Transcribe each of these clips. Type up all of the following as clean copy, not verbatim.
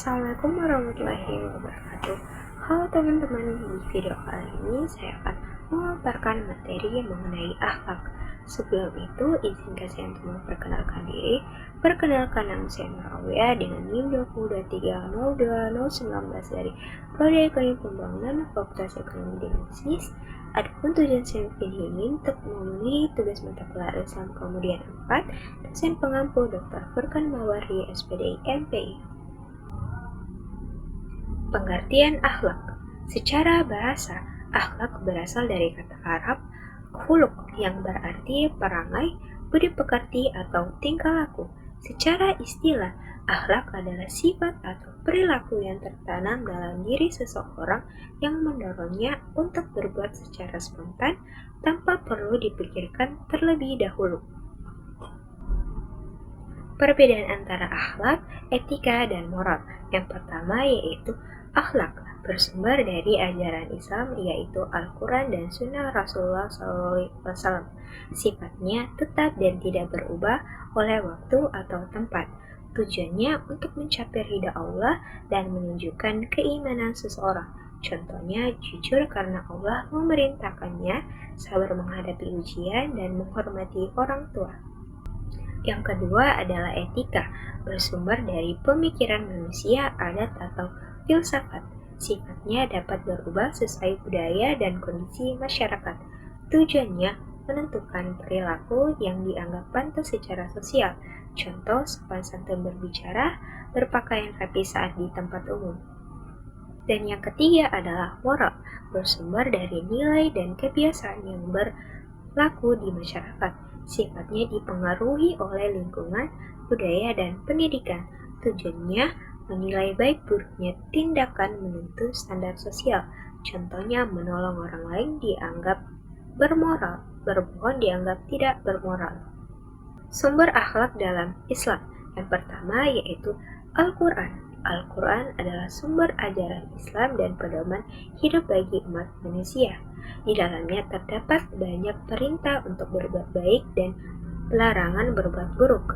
Assalamualaikum warahmatullahi wabarakatuh. Halo teman-teman, di video kali ini saya akan memaparkan materi mengenai akhlak. Sebelum itu, izinkan saya untuk memperkenalkan diri. Perkenalkan, nama saya Nuraulia dengan NIM 223022019 dari Prodi Ekonomi Pembangunan Fakultas Ekonomi dan Bisnis. Adapun tujuan saya video ini untuk memenuhi tugas mata kuliah Islam kemudian 4, dosen pengampu Dr. Furkan Mawardi, SPDI MPI. Pengertian akhlak. Secara bahasa, akhlak berasal dari kata Arab khuluq yang berarti perangai, budi pekerti atau tingkah laku. Secara istilah, akhlak adalah sifat atau perilaku yang tertanam dalam diri seseorang yang mendorongnya untuk berbuat secara spontan tanpa perlu dipikirkan terlebih dahulu. Perbedaan antara akhlak, etika, dan moral. Yang pertama yaitu akhlak bersumber dari ajaran Islam yaitu Al-Quran dan Sunnah Rasulullah SAW. Sifatnya tetap dan tidak berubah oleh waktu atau tempat. Tujuannya untuk mencapai ridha Allah dan menunjukkan keimanan seseorang. Contohnya jujur karena Allah memerintahkannya, sabar menghadapi ujian, dan menghormati orang tua. Yang kedua adalah etika, bersumber dari pemikiran manusia, adat atau filsafat. Sifatnya dapat berubah sesuai budaya dan kondisi masyarakat. Tujuannya menentukan perilaku yang dianggap pantas secara sosial. Contoh, sopan santun berbicara, berpakaian rapi saat di tempat umum. Dan yang ketiga adalah moral, bersumber dari nilai dan kebiasaan yang berlaku di masyarakat. Sifatnya dipengaruhi oleh lingkungan, budaya, dan pendidikan. Tujuannya menilai baik buruknya tindakan menentu standar sosial. Contohnya menolong orang lain dianggap bermoral, berbohong dianggap tidak bermoral. Sumber akhlak dalam Islam. Yang pertama yaitu Al-Quran. Al-Quran adalah sumber ajaran Islam dan pedoman hidup bagi umat manusia. Di dalamnya terdapat banyak perintah untuk berbuat baik dan larangan berbuat buruk.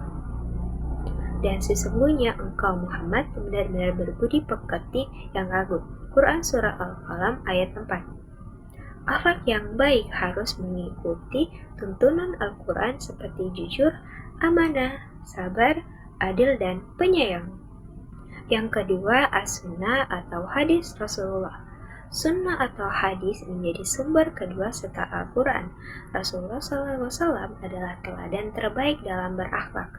Dan sesungguhnya engkau Muhammad benar-benar berbudi pekerti yang agung. Quran Surah Al-Qalam ayat 4. Akhlak yang baik harus mengikuti tuntunan Al-Quran seperti jujur, amanah, sabar, adil, dan penyayang. Yang kedua, as-sunnah atau hadis Rasulullah. Sunnah atau hadis menjadi sumber kedua setelah Al-Quran. Rasulullah SAW adalah teladan terbaik dalam berakhlak.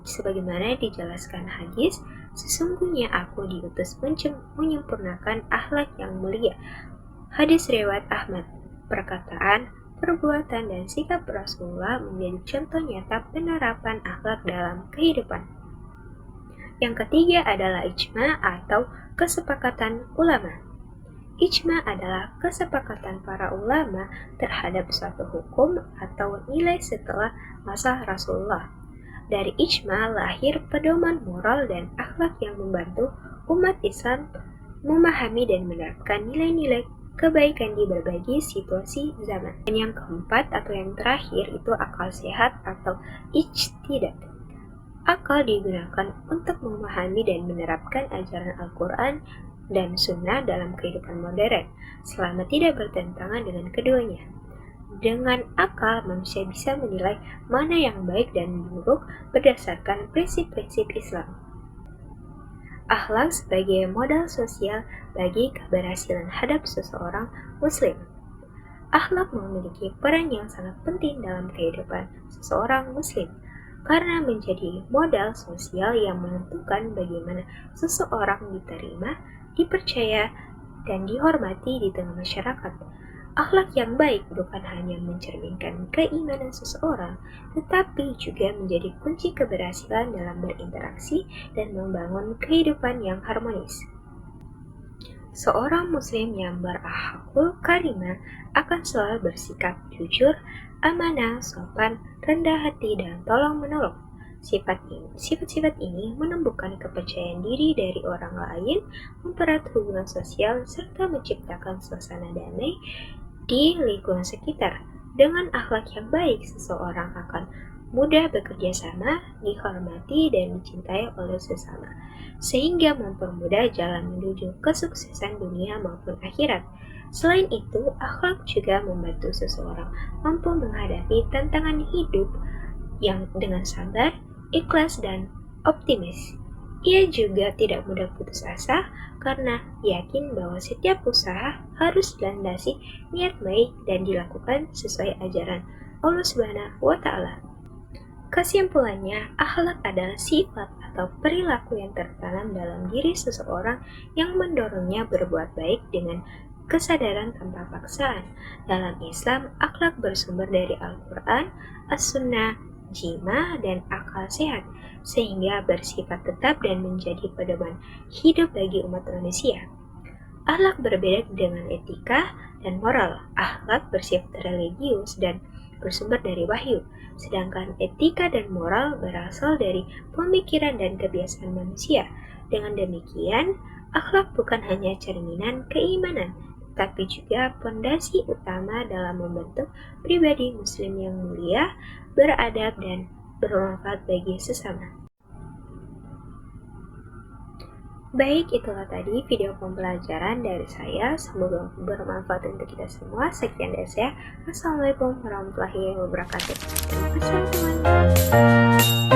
Sebagaimana dijelaskan hadis, sesungguhnya aku diutus menyempurnakan akhlak yang mulia. Hadis riwayat Ahmad. Perkataan, perbuatan, dan sikap Rasulullah menjadi contoh nyata penerapan akhlak dalam kehidupan. Yang ketiga adalah ijma atau kesepakatan ulama. Ijma adalah kesepakatan para ulama terhadap suatu hukum atau nilai setelah masa Rasulullah. Dari ijma lahir pedoman moral dan akhlak yang membantu umat Islam memahami dan menerapkan nilai-nilai kebaikan di berbagai situasi zaman. Dan yang keempat atau yang terakhir itu akal sehat atau ijtihad. Akal digunakan untuk memahami dan menerapkan ajaran Al-Quran dan Sunnah dalam kehidupan modern, selama tidak bertentangan dengan keduanya. Dengan akal, manusia bisa menilai mana yang baik dan buruk berdasarkan prinsip-prinsip Islam. Akhlak sebagai modal sosial bagi keberhasilan hadap seseorang Muslim. Akhlak memiliki peran yang sangat penting dalam kehidupan seseorang Muslim, karena menjadi modal sosial yang menentukan bagaimana seseorang diterima, dipercaya, dan dihormati di tengah masyarakat. Akhlak yang baik bukan hanya mencerminkan keimanan seseorang, tetapi juga menjadi kunci keberhasilan dalam berinteraksi dan membangun kehidupan yang harmonis. Seorang muslim yang berakhlakul karimah akan selalu bersikap jujur, amanah, sopan, rendah hati, dan tolong-menolong. Sifat-sifat ini menumbuhkan kepercayaan diri dari orang lain, mempererat hubungan sosial, serta menciptakan suasana damai di lingkungan sekitar. Dengan akhlak yang baik, seseorang akan mudah bekerja sama, dihormati, dan dicintai oleh sesama, sehingga mempermudah jalan menuju kesuksesan dunia maupun akhirat. Selain itu, akhlak juga membantu seseorang mampu menghadapi tantangan hidup yang dengan sabar, ikhlas, dan optimis. Ia juga tidak mudah putus asa karena yakin bahwa setiap usaha harus dilandasi niat baik dan dilakukan sesuai ajaran Allah Subhanahu wa Ta'ala. Kesimpulannya, akhlak adalah sifat atau perilaku yang tertanam dalam diri seseorang yang mendorongnya berbuat baik dengan kesadaran tanpa paksaan. Dalam Islam, akhlak bersumber dari Al-Quran, As-Sunnah, jima, dan akal sehat, sehingga bersifat tetap dan menjadi pedoman hidup bagi umat manusia. Akhlak berbeda dengan etika dan moral. Akhlak bersifat religius dan bersumber dari wahyu, sedangkan etika dan moral berasal dari pemikiran dan kebiasaan manusia. Dengan demikian, akhlak bukan hanya cerminan keimanan, tapi juga pondasi utama dalam membentuk pribadi muslim yang mulia, beradab, dan bermanfaat bagi sesama. Baik, itulah tadi video pembelajaran dari saya. Semoga bermanfaat untuk kita semua. Sekian dari saya. Assalamualaikum warahmatullahi wabarakatuh. Terima kasih teman-teman.